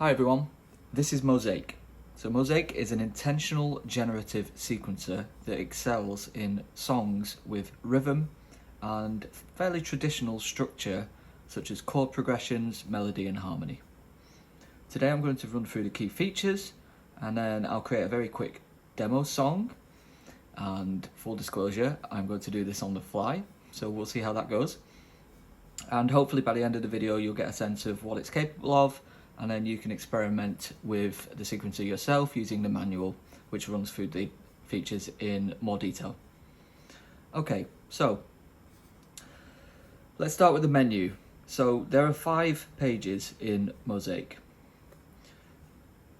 Hi everyone, this is Mosaic. So Mosaic is an intentional generative sequencer that excels in songs with rhythm and fairly traditional structure such as chord progressions, melody and harmony. Today I'm going to run through the key features and then I'll create a very quick demo song, and full disclosure, I'm going to do this on the fly, so we'll see how that goes. And hopefully by the end of the video you'll get a sense of what it's capable of, and then you can experiment with the sequencer yourself using the manual, which runs through the features in more detail. Okay, so let's start with the menu. So there are 5 pages in Mosaic.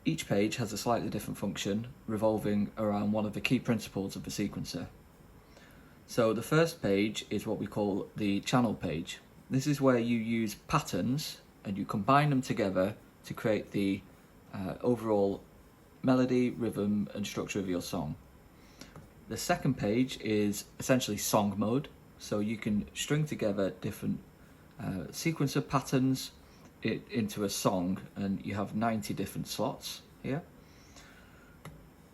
Each page has a slightly different function revolving around one of the key principles of the sequencer. So the first page is what we call the channel page. This is where you use patterns and you combine them together to create the overall melody, rhythm and structure of your song. The second page is essentially song mode, so you can string together different sequencer patterns into a song, and you have 90 different slots here.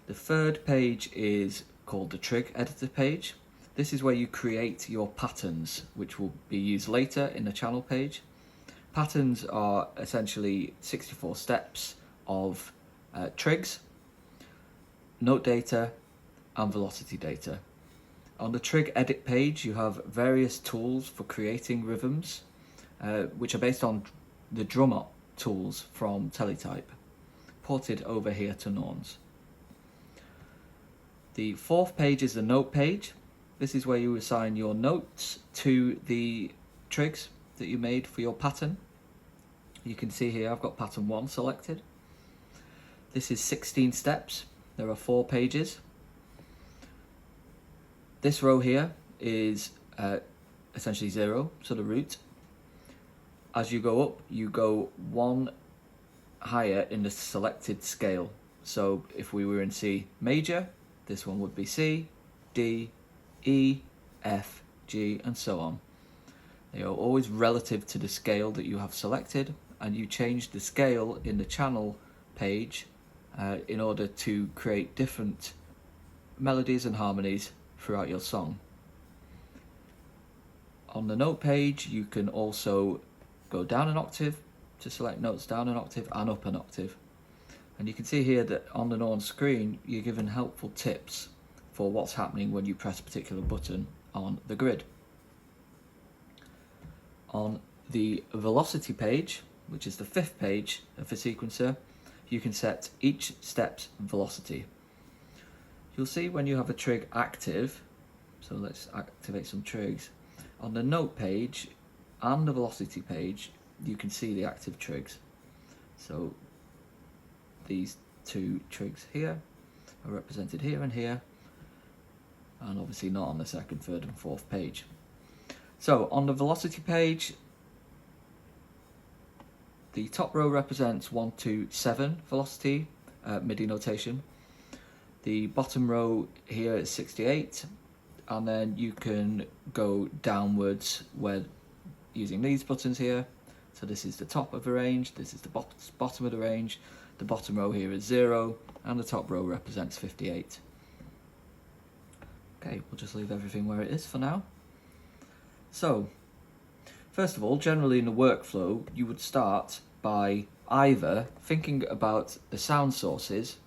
The third page is called the Trig editor page. This is where you create your patterns, which will be used later in the channel page. Patterns are essentially 64 steps of trigs, note data and velocity data. On the Trig edit page you have various tools for creating rhythms, which are based on the drum up tools from Teletype, ported over here to Norns. The fourth page is the note page. This is where you assign your notes to the trigs that you made for your pattern. You can see here I've got pattern 1 selected. This is 16 steps. There are 4 pages. This row here is essentially 0, so the root. As you go up, you go 1 higher in the selected scale. So if we were in C major, this one would be C, D, E, F, G, and so on. They are always relative to the scale that you have selected, and you change the scale in the channel page in order to create different melodies and harmonies throughout your song. On the note page you can also go down an octave to select notes down an octave and up an octave. And you can see here that on the Norn screen you're given helpful tips for what's happening when you press a particular button on the grid. On the velocity page, which is the 5th page of the sequencer, you can set each step's velocity. You'll see when you have a trig active, so let's activate some trigs. On the note page and the velocity page you can see the active trigs. So these 2 trigs here are represented here and here, and obviously not on the 2nd, 3rd and 4th page. So on the velocity page, the top row represents 1 to 7 velocity, MIDI notation. The bottom row here is 68, and then you can go downwards where using these buttons here. So this is the top of the range, this is the bottom of the range. The bottom row here is 0, and the top row represents 58. Okay, we'll just leave everything where it is for now. So, first of all, generally in the workflow, you would start by either thinking about the sound sources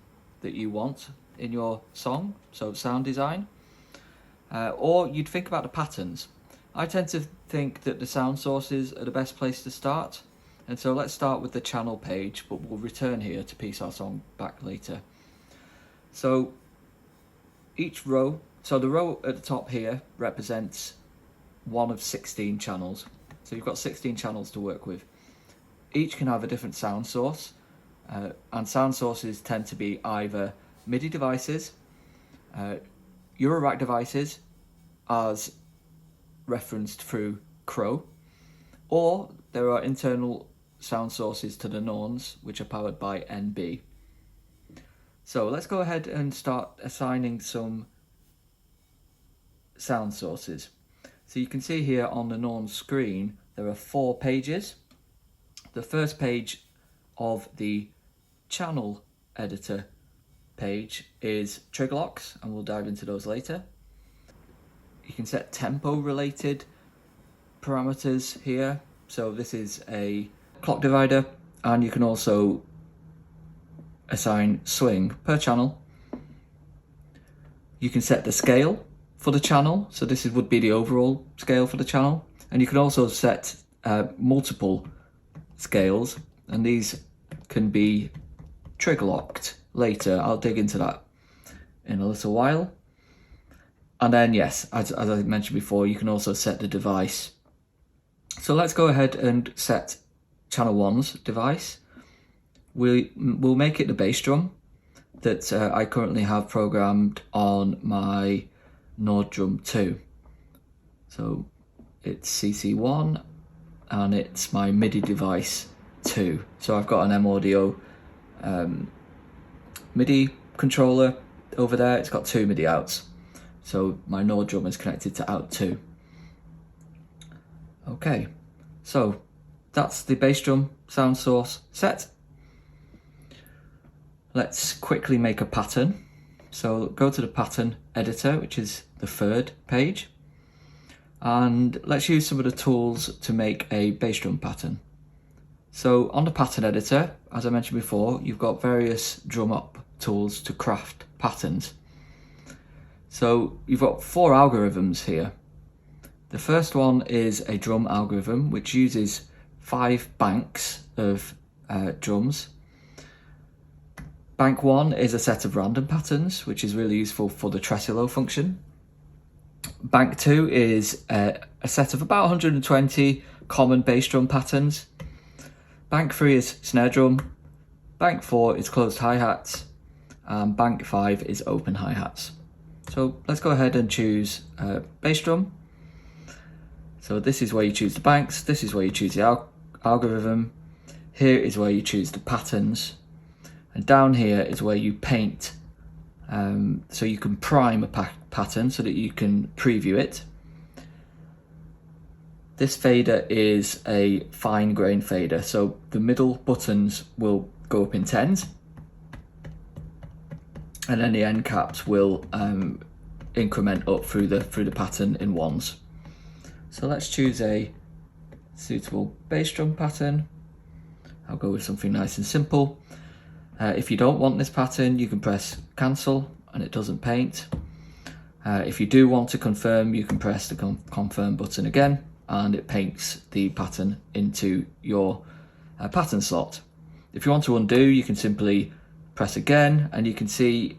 that you want in your song, so sound design, or you'd think about the patterns. I tend to think that the sound sources are the best place to start, and so let's start with the channel page, but we'll return here to piece our song back later. So each row, so the row at the top here represents one of 16 channels. So you've got 16 channels to work with. Each can have a different sound source, and sound sources tend to be either MIDI devices, Eurorack devices as referenced through Crow, or there are internal sound sources to the Norns which are powered by NB. So let's go ahead and start assigning some sound sources. So you can see here on the Norn screen there are 4 pages. The first page of the channel editor page is trig locks, and we'll dive into those later. You can set tempo related parameters here. So this is a clock divider, and you can also assign swing per channel. You can set the scale for the channel, so this would be the overall scale for the channel, and you can also set multiple scales, and these can be trig locked later. I'll dig into that in a little while. And then yes, as I mentioned before, you can also set the device. So let's go ahead and set channel 1's device. We'll make it the bass drum that I currently have programmed on my Nord Drum 2. So it's CC1 and it's my MIDI device 2. So I've got an M-Audio MIDI controller over there. It's got 2 MIDI outs. So my Nord drum is connected to out 2. Okay, so that's the bass drum sound source set. Let's quickly make a pattern. So go to the pattern editor, which is the 3rd page, and let's use some of the tools to make a bass drum pattern. So on the pattern editor, as I mentioned before, you've got various drum up tools to craft patterns. So you've got 4 algorithms here. The first one is a drum algorithm, which uses 5 banks of drums. Bank 1 is a set of random patterns, which is really useful for the Tresillo function. Bank 2 is a set of about 120 common bass drum patterns. Bank 3 is snare drum. Bank 4 is closed hi-hats. And bank 5 is open hi-hats. So let's go ahead and choose bass drum. So this is where you choose the banks, this is where you choose the algorithm, here is where you choose the patterns, and down here is where you paint. So you can prime a pattern so that you can preview it. This fader is a fine grain fader, so the middle buttons will go up in 10s, and then the end caps will increment up through the pattern in 1s. So let's choose a suitable bass drum pattern. I'll go with something nice and simple. If you don't want this pattern, you can press cancel and it doesn't paint. If you do want to confirm, you can press the confirm button again and it paints the pattern into your pattern slot. If you want to undo, you can simply press again, and you can see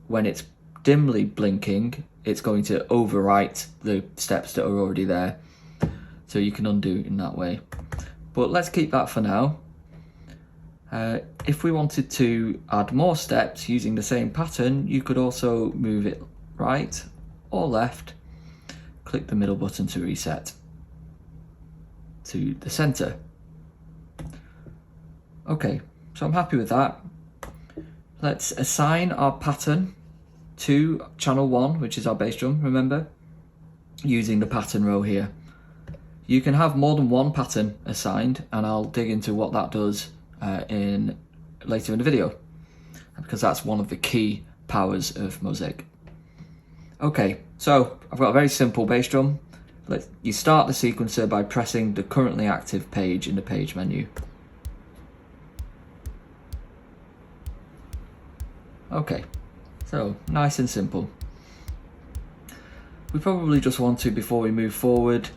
when it's dimly blinking, it's going to overwrite the steps that are already there. So you can undo in that way. But let's keep that for now. If we wanted to add more steps using the same pattern, you could also move it right or left, click the middle button to reset to the center. Okay, so I'm happy with that. Let's assign our pattern to channel 1, which is our bass drum, remember, using the pattern row here. You can have more than one pattern assigned, and I'll dig into what that does later in the video, because that's one of the key powers of Mosaic. Okay, so I've got a very simple bass drum. You start the sequencer by pressing the currently active page in the page menu. Okay, so nice and simple. We probably just want to, before we move forward,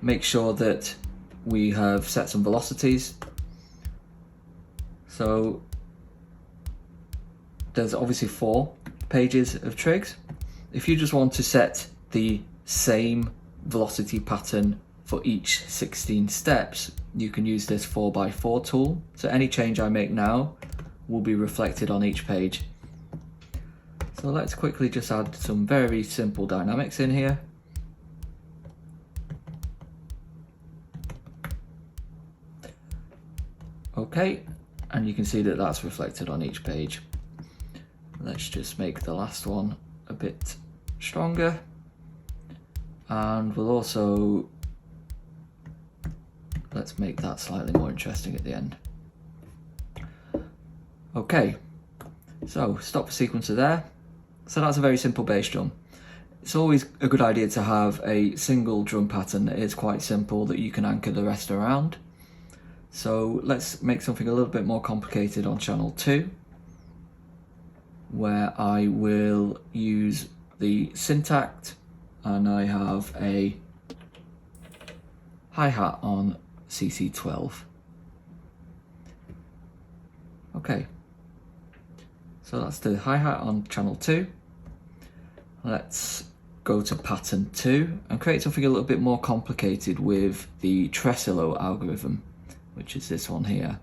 make sure that we have set some velocities. So there's obviously 4 pages of trigs. If you just want to set the same velocity pattern for each 16 steps, you can use this 4x4 tool. So any change I make now will be reflected on each page. So let's quickly just add some very simple dynamics in here. Okay, and you can see that that's reflected on each page. Let's just make the last one a bit stronger, and we'll also, let's make that slightly more interesting at the end. Okay, so stop the sequencer there. So that's a very simple bass drum. It's always a good idea to have a single drum pattern that is quite simple that you can anchor the rest around. So let's make something a little bit more complicated on channel 2, where I will use the syntact and I have a hi-hat on CC12. Okay, so that's the hi-hat on channel 2. Let's go to pattern 2 and create something a little bit more complicated with the Tresillo algorithm, which is this one here.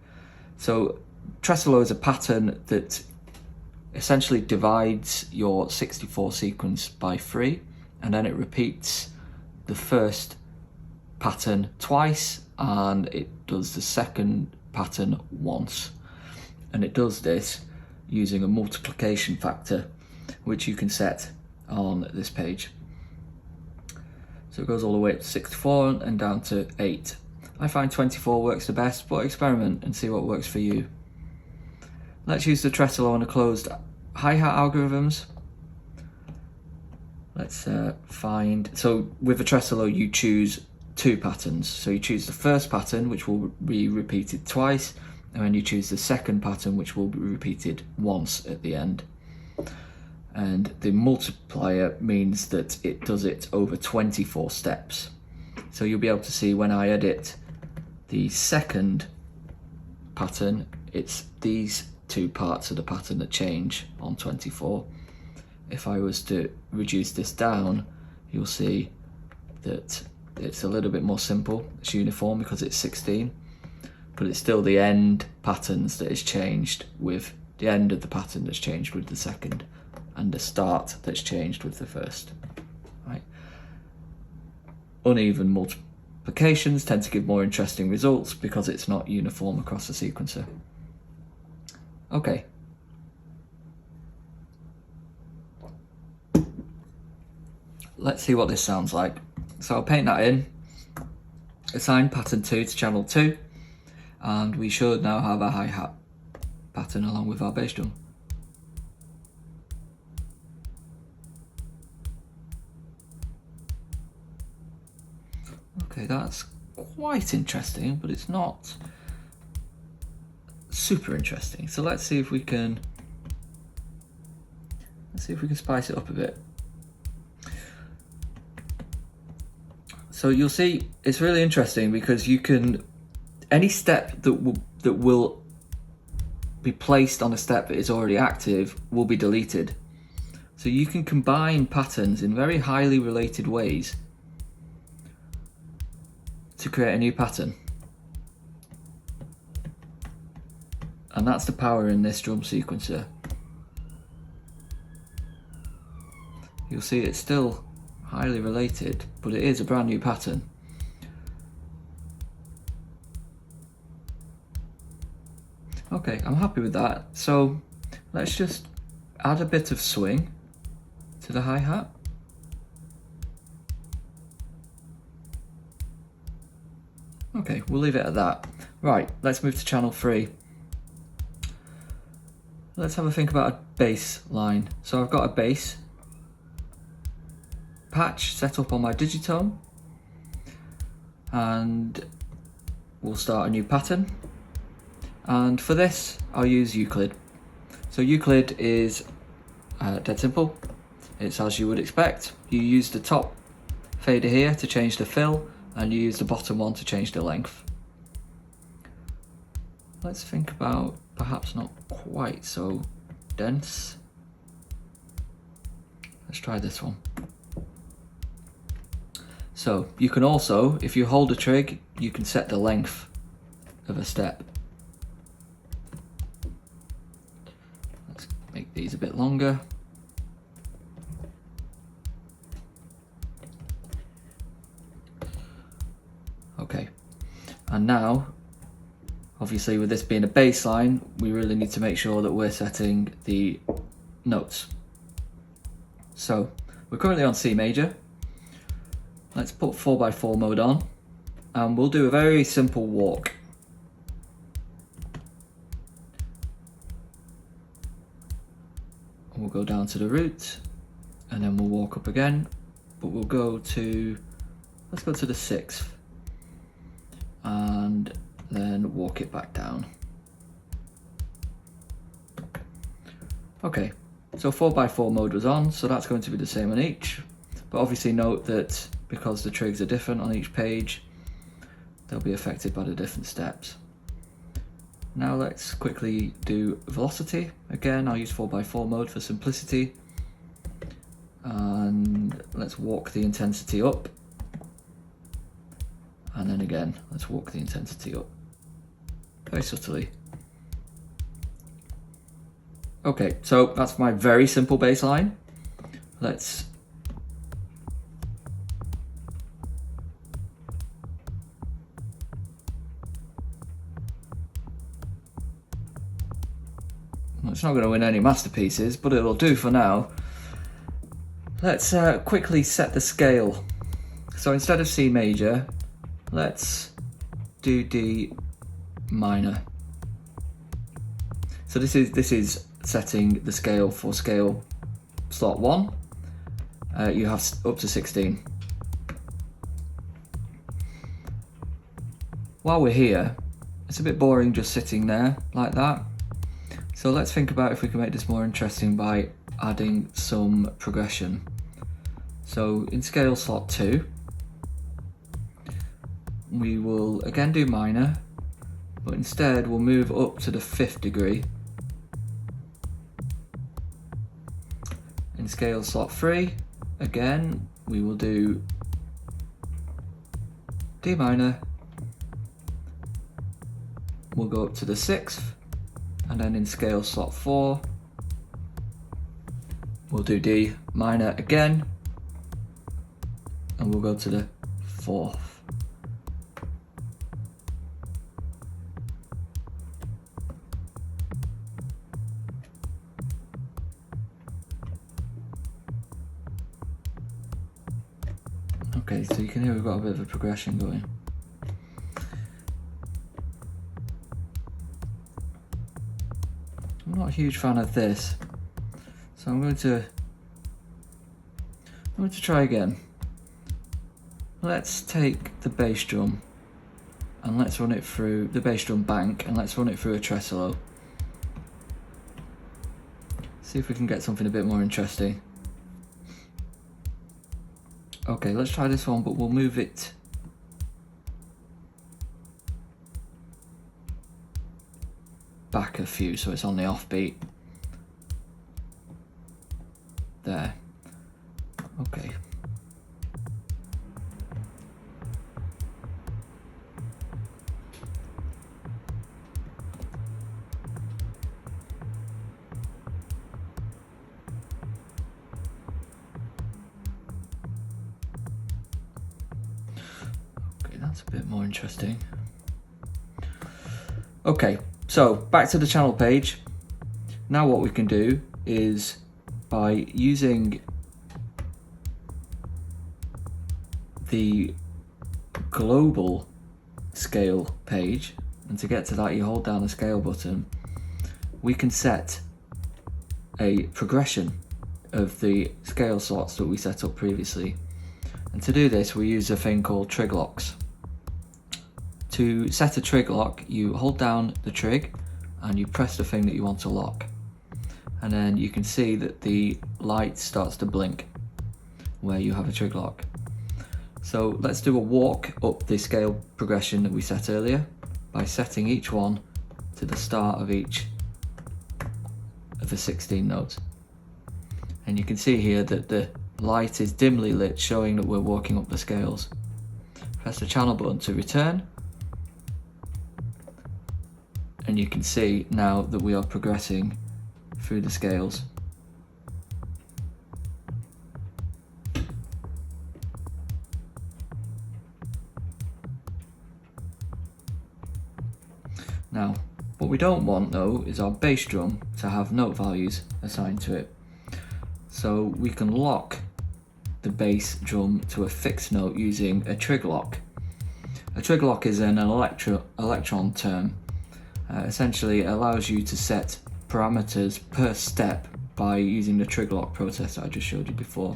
So Tresillo is a pattern that essentially divides your 64 sequence by 3, and then it repeats the first pattern twice and it does the second pattern once. And it does this using a multiplication factor, which you can set on this page. So it goes all the way up to 64 and down to 8. I find 24 works the best, but experiment and see what works for you. Let's use the Tresillo and a closed hi-hat algorithms. Let's find, so with the Tresillo you choose 2 patterns. So you choose the first pattern, which will be repeated twice, and then you choose the second pattern, which will be repeated once at the end. And the multiplier means that it does it over 24 steps. So you'll be able to see when I edit the second pattern, it's these 2 parts of the pattern that change on 24. If I was to reduce this down, you'll see that it's a little bit more simple. It's uniform because it's 16, but it's still the end patterns that is changed with the end of the pattern that's changed with the second, and the start that's changed with the first. Right. Uneven multiplications tend to give more interesting results because it's not uniform across the sequencer. Okay. Let's see what this sounds like. So I'll paint that in, assign pattern 2 to channel 2, and we should now have a hi-hat pattern along with our bass drum. Okay, that's quite interesting, but it's not super interesting. So let's see if we can spice it up a bit. So you'll see it's really interesting because you can, any step that will be placed on a step that is already active will be deleted. So you can combine patterns in very highly related ways to create a new pattern. And that's the power in this drum sequencer. You'll see it's still highly related, but it is a brand new pattern. Okay, I'm happy with that. So let's just add a bit of swing to the hi-hat. Okay, we'll leave it at that. Right, let's move to channel 3. Let's have a think about a bass line. So I've got a bass patch set up on my digitone, and we'll start a new pattern. And for this, I'll use Euclid. So Euclid is dead simple. It's as you would expect. You use the top fader here to change the fill, and you use the bottom one to change the length. Let's think about perhaps not quite so dense. Let's try this one. So you can also, if you hold a trig, you can set the length of a step. Let's make these a bit longer. Okay, and now, obviously with this being a bass line, we really need to make sure that we're setting the notes. So we're currently on C major. Let's put 4x4 mode on, and we'll do a very simple walk. go down to the root, and then we'll walk up again, but we'll go to, let's go to the 6th, and then walk it back down. Okay, so 4x4 mode was on, so that's going to be the same on each, but obviously note that because the trigs are different on each page, they'll be affected by the different steps. Now let's quickly do velocity. Again, I'll use 4x4 mode for simplicity. And let's walk the intensity up. And then again, let's walk the intensity up. Very subtly. Okay, so that's my very simple bass line. Let's it's not going to win any masterpieces, but it'll do for now. Let's quickly set the scale. So instead of C major, let's do D minor. So this is setting the scale for scale slot 1. You have up to 16. While we're here, it's a bit boring just sitting there like that. So let's think about if we can make this more interesting by adding some progression. So in scale slot 2, we will again do minor, but instead we'll move up to the 5th degree. In scale slot 3, again, we will do D minor, we'll go up to the 6th, and then in scale slot 4, we'll do D minor again, and we'll go to the 4th. Okay, so you can hear we've got a bit of a progression going. I'm not a huge fan of this, so I'm going to try again. Let's take the bass drum and let's run it through the bass drum bank, and let's run it through a Tresillo. See if we can get something a bit more interesting. Okay, let's try this one, but we'll move it back a few so it's on the offbeat. There. Okay. That's a bit more interesting. Okay, so back to the channel page. Now what we can do is, by using the global scale page, and to get to that you hold down the scale button, we can set a progression of the scale slots that we set up previously. And to do this we use a thing called trig locks. To set a trig lock, you hold down the trig and you press the thing that you want to lock, and then you can see that the light starts to blink where you have a trig lock. So let's do a walk up the scale progression that we set earlier by setting each one to the start of each of the 16 notes. And you can see here that the light is dimly lit, showing that we're walking up the scales. Press the channel button to return, and you can see now that we are progressing through the scales. Now, what we don't want though is our bass drum to have note values assigned to it. So we can lock the bass drum to a fixed note using a trig lock. A trig lock is an electron term. Essentially it allows you to set parameters per step by using the trig lock process that I just showed you before.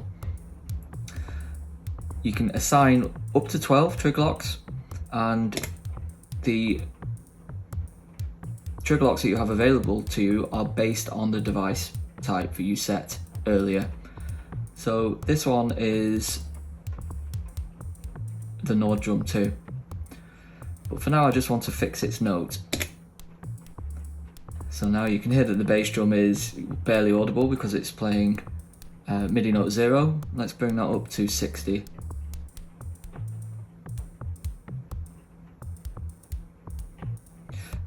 You can assign up to 12 trig locks, and the trig locks that you have available to you are based on the device type that you set earlier. So this one is the Nord drum 2, but for now I just want to fix its note. So now you can hear that the bass drum is barely audible because it's playing MIDI note 0. Let's bring that up to 60.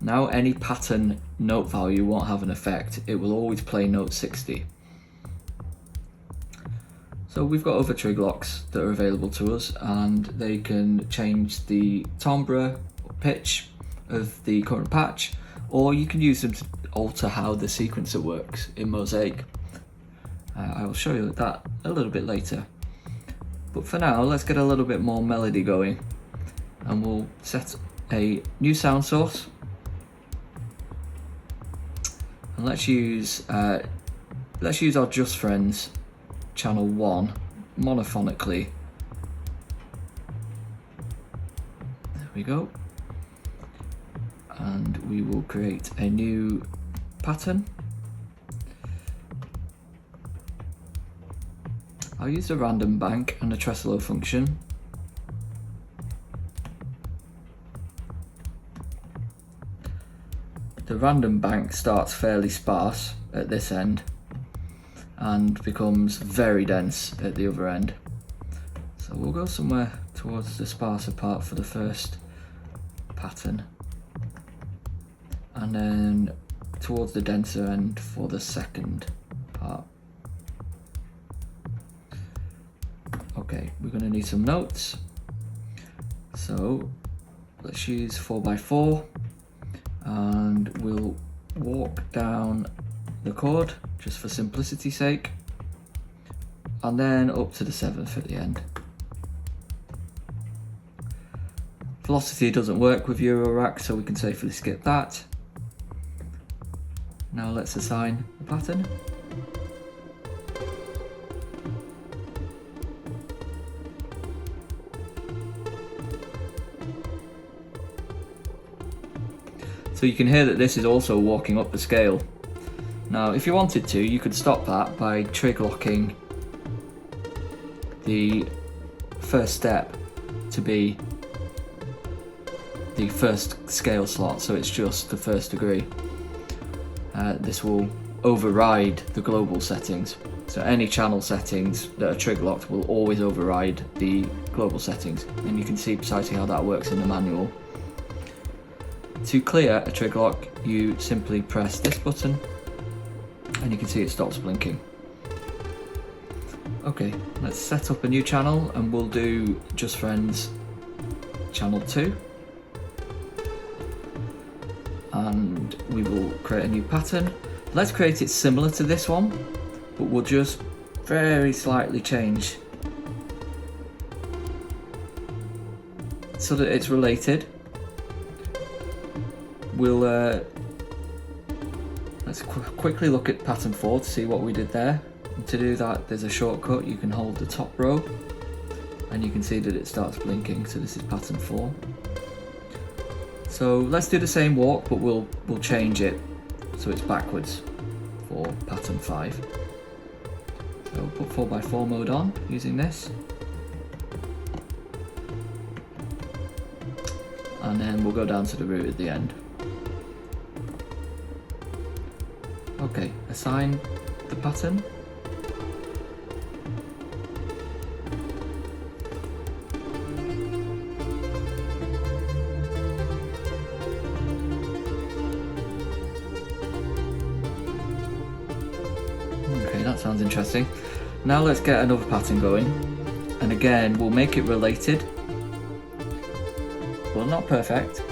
Now any pattern note value won't have an effect, it will always play note 60. So we've got other trig locks that are available to us, and they can change the timbre pitch of the current patch, or you can use them to alter how the sequencer works in Mosaic. I will show you that a little bit later. But for now, let's get a little bit more melody going, and we'll set a new sound source. And let's use our Just Friends channel 1 monophonically. There we go. And we will create a new pattern. I'll use the random bank and the Tresillo function. The random bank starts fairly sparse at this end and becomes very dense at the other end. So we'll go somewhere towards the sparser part for the first pattern, and then towards the denser end for the second part. Okay, we're going to need some notes. So let's use 4x4. And we'll walk down the chord just for simplicity's sake, and then up to the 7th at the end. Velocity doesn't work with Eurorack, so we can safely skip that. Now let's assign the pattern. So you can hear that this is also walking up the scale. Now if you wanted to, you could stop that by trig locking the first step to be the first scale slot, so it's just the first degree. This will override the global settings. So any channel settings that are trig locked will always override the global settings, and you can see precisely how that works in the manual. To clear a trig lock, you simply press this button and you can see it stops blinking. Okay, let's set up a new channel and we'll do Just Friends channel 2. And we will create a new pattern. Let's create it similar to this one, but we'll just very slightly change so that it's related. We'll let's quickly look at pattern 4 to see what we did there. And to do that, there's a shortcut. You can hold the top row and you can see that it starts blinking. So this is pattern 4. So let's do the same walk, but we'll change it so it's backwards for pattern 5. So put 4x4 mode on using this. And then we'll go down to the root at the end. Okay, assign the pattern. Okay, that sounds interesting. Now let's get another pattern going. And again, we'll make it related. Well, not perfect.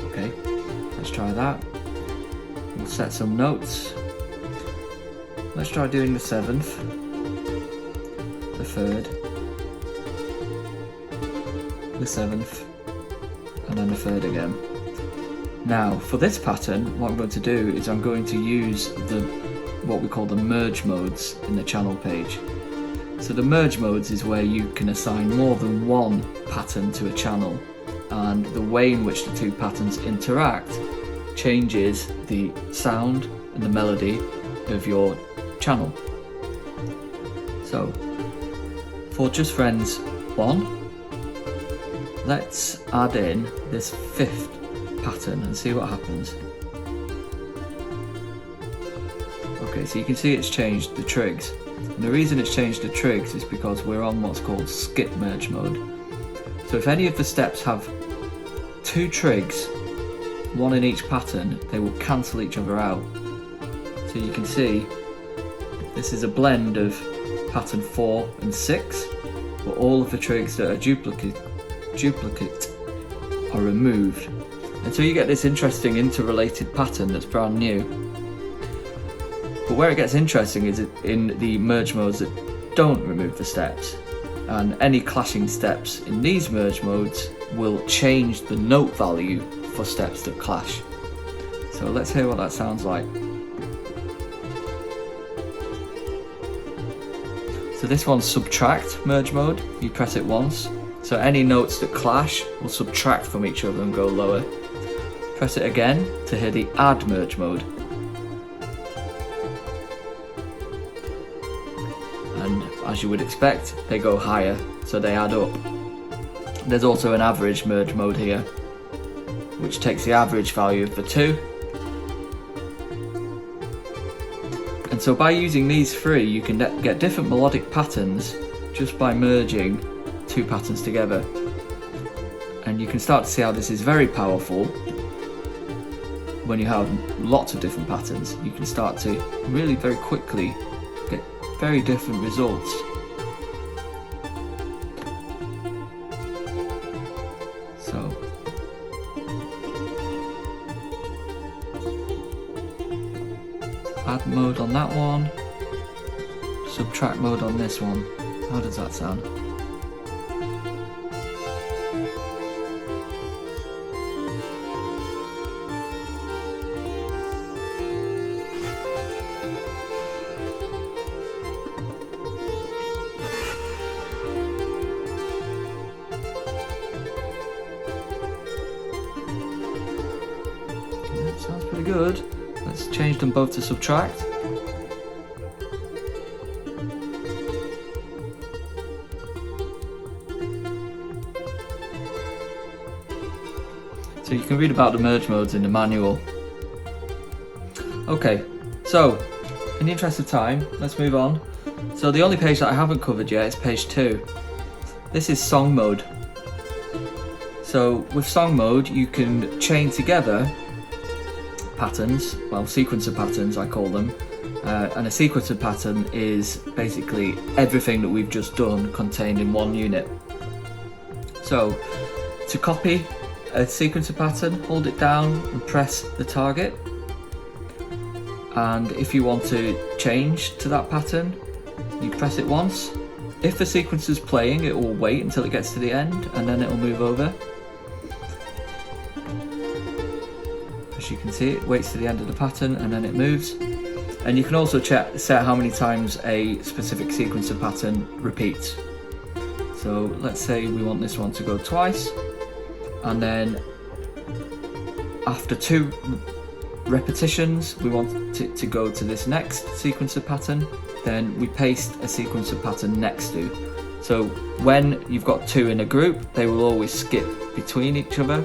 Okay, let's try that. We'll set some notes. Let's try doing the 7th, the 3rd, the 7th, and then the 3rd again. Now for this pattern, what I'm going to do is I'm going to use what we call the merge modes in the channel page. So the merge modes is where you can assign more than one pattern to a channel, and the way in which the two patterns interact changes the sound and the melody of your channel. So for Just Friends 1, let's add in this 5th pattern and see what happens. Okay, so you can see it's changed the trigs. And the reason it's changed the trigs is because we're on what's called skip merge mode. So if any of the steps have 2 trigs, one in each pattern, they will cancel each other out. So you can see this is a blend of pattern 4 and 6, but all of the trigs that are duplicate are removed. And so you get this interesting interrelated pattern that's brand new. But where it gets interesting is in the merge modes that don't remove the steps, and any clashing steps in these merge modes will change the note value for steps that clash. So let's hear what that sounds like. So this one's subtract merge mode. You press it once, so any notes that clash will subtract from each other and go lower. Press it again to hear the add merge mode. And as you would expect, they go higher, so they add up. There's also an average merge mode here, which takes the average value of the two. And so by using these 3, you can get different melodic patterns just by merging 2 patterns together. And you can start to see how this is very powerful. When you have lots of different patterns, you can start to really very quickly get very different results. So add mode on that one, subtract mode on this one. How does that sound? Sounds pretty good. Let's change them both to subtract. So you can read about the merge modes in the manual. Okay, so in the interest of time, let's move on. So the only page that I haven't covered yet is page 2. This is song mode. So with song mode, you can chain together patterns, well, sequencer patterns I call them, and a sequencer pattern is basically everything that we've just done contained in one unit. So to copy a sequencer pattern, hold it down and press the target, and if you want to change to that pattern, you press it once. If the sequencer is playing, it will wait until it gets to the end and then it will move over. As you can see, it waits to the end of the pattern and then it moves. And you can also set how many times a specific sequencer pattern repeats. So let's say we want this one to go twice, and then after 2 repetitions we want it to go to this next sequencer pattern, then we paste a sequencer pattern next to. So when you've got 2 in a group, they will always skip between each other.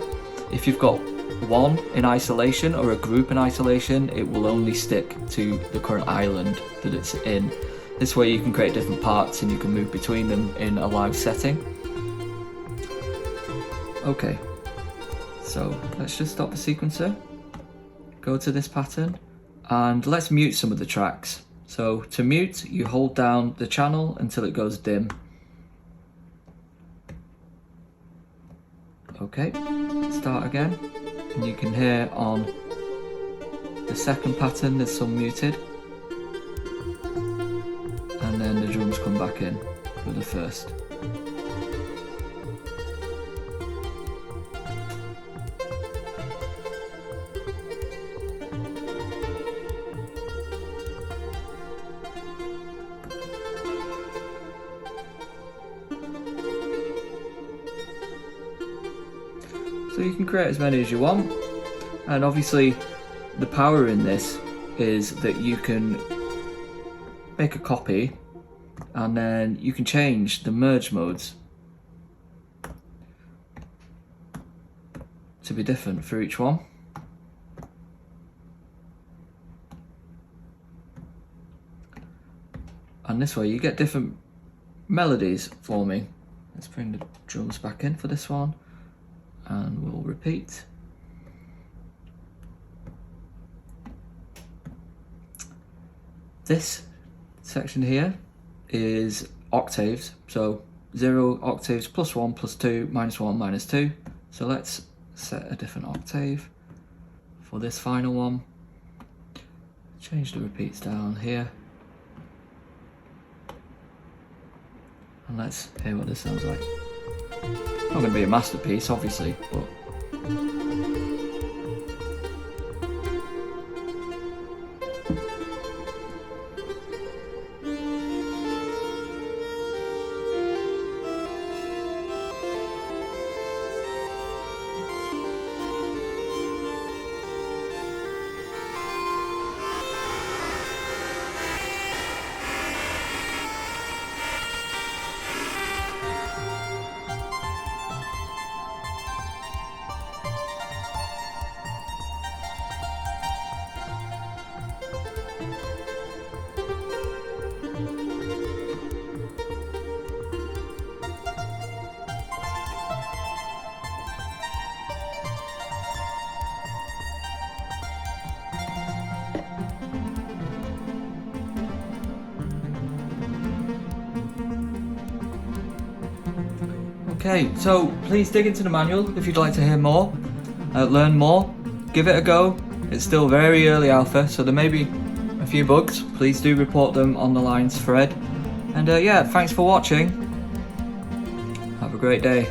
If you've got 1 in isolation or a group in isolation, it will only stick to the current island that it's in. This way you can create different parts and you can move between them in a live setting. Okay, so let's just stop the sequencer, go to this pattern, and let's mute some of the tracks. So to mute, you hold down the channel until it goes dim. Okay, start again. And you can hear on the second pattern there's some muted, and then the drums come back in for the first. So you can create as many as you want, and obviously the power in this is that you can make a copy and then you can change the merge modes to be different for each one. And this way you get different melodies forming. Let's bring the drums back in for this one and we'll repeat. This section here is octaves, so 0 octaves, +1, +2, -1, -2. So let's set a different octave for this final one. Change the repeats down here. And let's hear what this sounds like. Not going to be a masterpiece, obviously, but okay, so please dig into the manual if you'd like to hear more, learn more, give it a go. It's still very early alpha, so there may be a few bugs. Please do report them on the lines thread. And yeah, thanks for watching. Have a great day.